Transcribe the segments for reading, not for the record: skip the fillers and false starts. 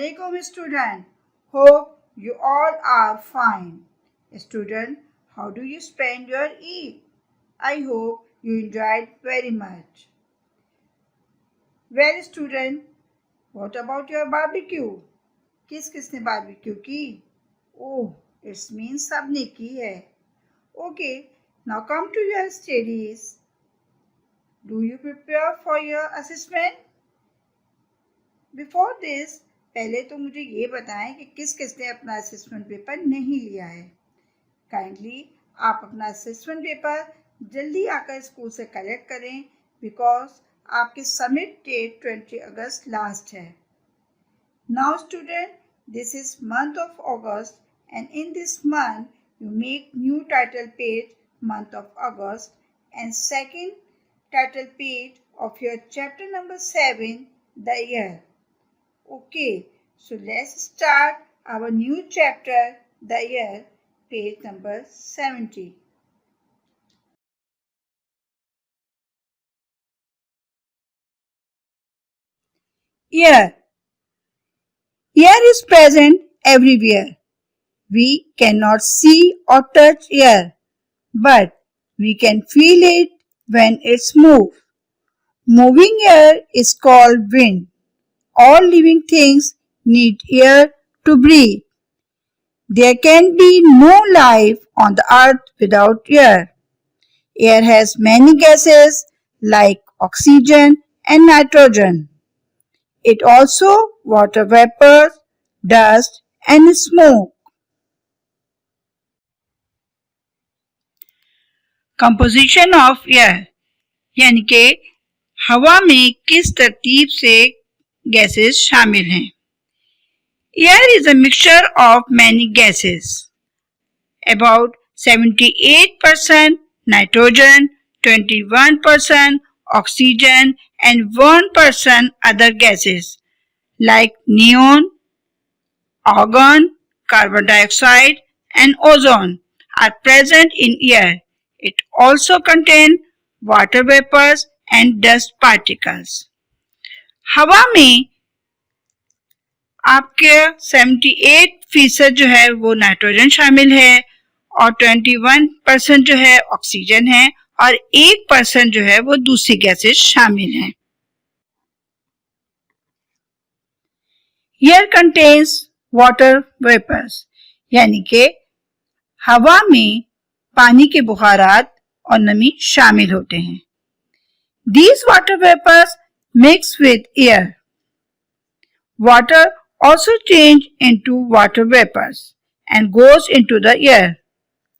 Assalamualaikum student. Hope you all are fine. Student, how do you spend your Eid? I hope you enjoyed very much. Well student, what about your barbecue? किसने barbecue की? Oh, it means सबने की है. Okay, now come to your studies. Do you prepare for your assessment? Before this, पहले तो मुझे ये बताएं कि किसने अपना असेसमेंट पेपर नहीं लिया है. काइंडली आप अपना असेसमेंट पेपर जल्दी आकर स्कूल से कलेक्ट करें बिकॉज आपकी सबमिट डेट 20 अगस्त लास्ट है. Now student, this is month of August and in this month you make new title page month of August and second title page of your chapter number 7 the year. Okay, so let's start our new chapter the year, page number 70. Year. Year is present everywhere. We cannot see or touch air, but we can feel it when it's moved. Moving air is called wind. All living things need air to breathe. There can be no life on the earth without air. Air has many gases like oxygen and nitrogen. It also water vapor, dust and smoke. Composition of air यानी कि हवा में किस तरतीब से gases शामिल हैं. Air is a mixture of many gases. About 78% nitrogen, 21% oxygen and 1% other gases like neon, argon, carbon dioxide and ozone are present in air. It also contains water vapors and dust particles. हवा में आपके 78% जो है वो nitrogen शामिल है और 21% जो है ऑक्सीजन है और 1% जो है वो दूसरी गैसेस शामिल हैं. Air contains water vapors यानी कि हवा में पानी के बुखारात और नमी शामिल होते हैं. These water vapors mix with air. Water also change into water vapors and goes into the air.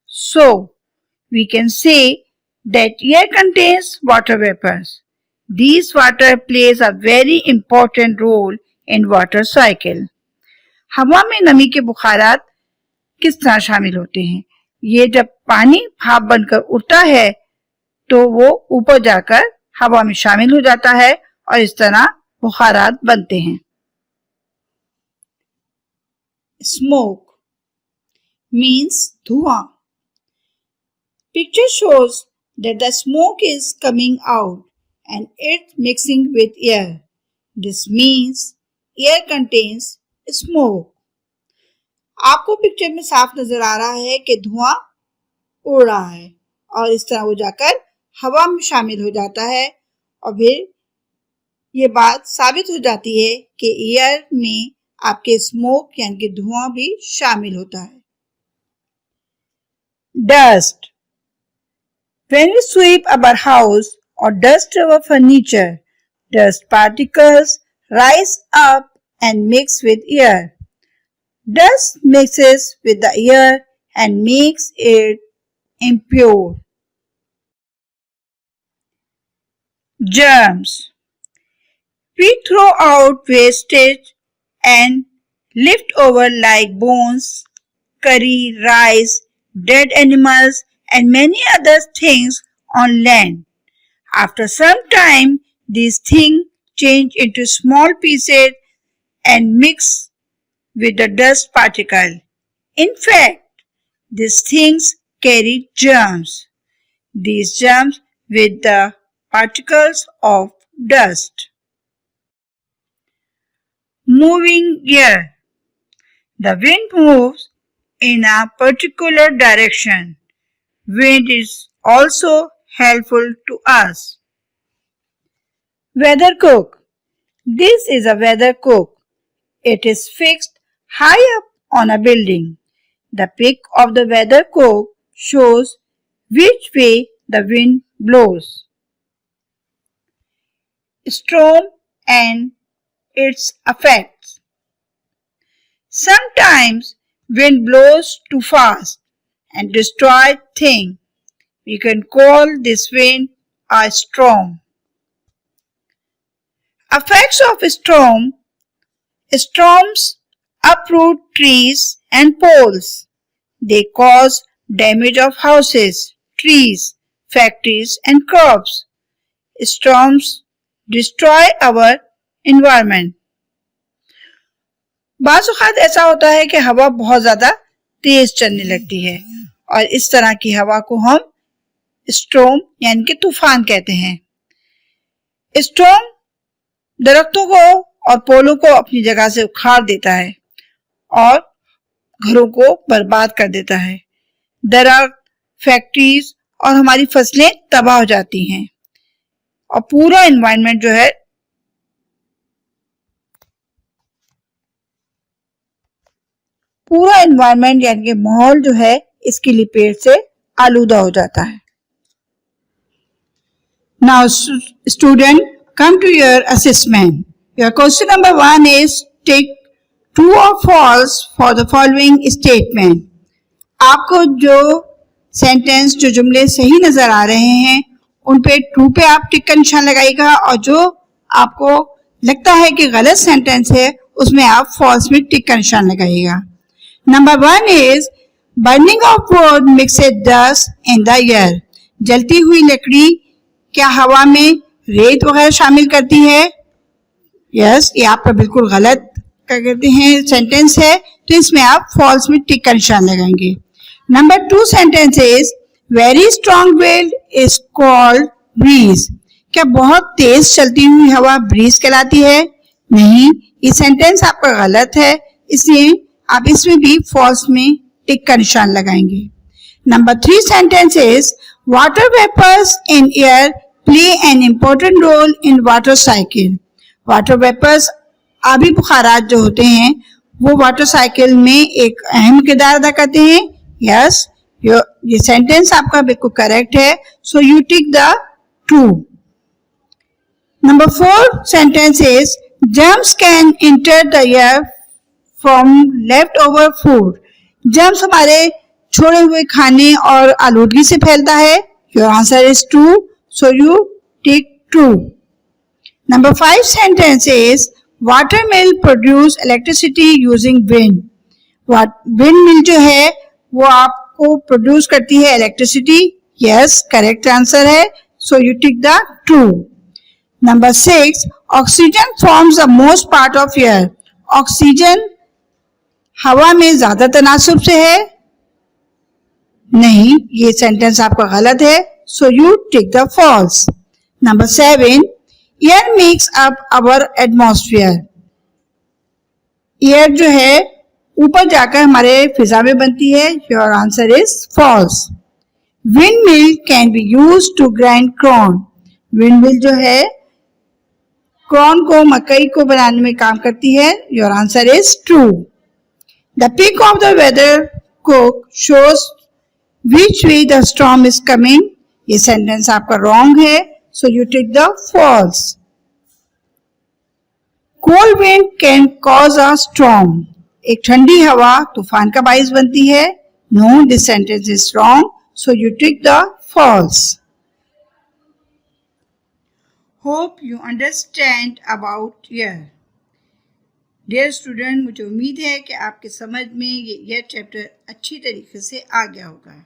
So, we can say that air contains water vapors. These water plays a very important role in water cycle. हवा में नमी के बुखारात किस तरह शामिल होते हैं? ये जब पानी भाप बनकर उड़ता है तो वो ऊपर जाकर हवा में शामिल हो जाता है और इस तरह बुखारात बनते हैं. Smoke means धुआं. Picture shows that the smoke is coming out and it's mixing with air. This means air contains smoke. आपको पिक्चर में साफ नजर आ रहा है कि धुआं उड़ रहा है और इस तरह वो जाकर हवा में शामिल हो जाता है और फिर ये बात साबित हो जाती है कि एयर में आपके स्मोक यानी कि धुआं भी शामिल होता है. Dust. When we sweep our house or dust our furniture, dust particles rise up and mix with air. Dust mixes with the air and makes it impure. Germs. We throw out wastage and leftover like bones, curry, rice, dead animals and many other things on land. After some time, these things change into small pieces and mix with the dust particle. In fact, these things carry germs. These germs with the particles of dust. moving air. The wind moves in a particular direction. Wind is also helpful to us. Weathercock. This is a weathercock. It is fixed high up on a building. The peak of the weathercock shows which way the wind blows. Storm and its effects. Sometimes wind blows too fast and destroys things. We can call this wind a storm. Effects of storm. Storms uproot trees and poles. They cause damage of houses, trees, factories and crops. Storms destroy our environment. बाज़ औक़ात ऐसा होता है कि हवा बहुत ज़्यादा तेज चलने लगती है और इस तरह की हवा को हम स्टॉर्म यानी कि तूफान कहते हैं। स्टॉर्म दरख्तों को और पोलों को अपनी जगह से उखाड़ देता है और घरों को बर्बाद कर देता है। दरख्त, फैक्ट्रीज और हमारी फसलें तबाह हो जाती हैं और पूरा एनवायरनमेंट जो है यानी कि माहौल जो है इसकी लपेट से आलूदा हो जाता है। Now student, come to your assessment. Your question number 1 is take true or false for the following statement. आपको जो सेंटेंस जो जुमले सही नजर आ रहे हैं उन पे ट्रू पे आप टिक का निशान लगाइएगा और जो आपको लगता है कि गलत सेंटेंस है उसमें आप फॉल्स में टिक का निशान लगाइएगा। Number 1 is burning of would mixes dust in the air. जलती हुई लकड़ी क्या हवा में रेत वगैरह शामिल करती है? यस, ये आपका बिल्कुल गलत क्या कहते हैं सेंटेंस है, तो इसमें आप फॉल्स में टिक का निशान लगाएंगे। Number 2 sentence is very strong wind is called breeze. क्या बहुत तेज चलती हुई हवा ब्रीज कहलाती है? नहीं, ये सेंटेंस आपका गलत है, इसलिए आप इसमें भी फॉल्स में टिक का निशान लगाएंगे। Number 3 sentence is water vapours in air play an important role in water cycle. Water vapours आबी बुखारात जो होते हैं वो वाटर साइकिल में एक अहम किरदार अदा करते हैं। यस, ये सेंटेंस आपका बिल्कुल करेक्ट है, so you tick the true. Number 4 sentence is germs can enter the air from left over food. Germs हमारे छोड़े हुए खाने और आलूदगी से फैलता है। Your answer is true, so you tick true. Number 5 sentence is water mill produce electricity using wind. Wind mill जो है वो आपको प्रोड्यूस करती है इलेक्ट्रिसिटी। यस, करेक्ट आंसर है, so you tick the true. Number 6 oxygen forms the most part of air. Oxygen हवा में ज्यादा तनासुब से है? नहीं, ये सेंटेंस आपका गलत है, so you tick the false. Number 7 air makes up our atmosphere. Air जो है ऊपर जाकर हमारे फिजा में बनती है। Your answer is false. Windmill can be use to grind corn. Windmill जो है कॉर्न को, मकई को बनाने में काम करती है। Your answer is true. The peak of the weathercock shows which way the storm is coming. ये सेंटेंस आपका रॉन्ग है, so you tick the false. Cold wind can cause a storm. एक ठंडी हवा तूफान का बाइस बनती है। No, this sentence is wrong, so you tick the false. Hope you understand about air. Dear student, मुझे उम्मीद है कि आपके समझ में ये चैप्टर अच्छी तरीके से आ गया होगा,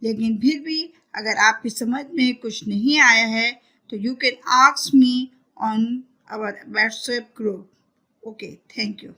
लेकिन फिर भी अगर आपकी समझ में कुछ नहीं आया है तो you can ask me on our WhatsApp group. Okay, thank you.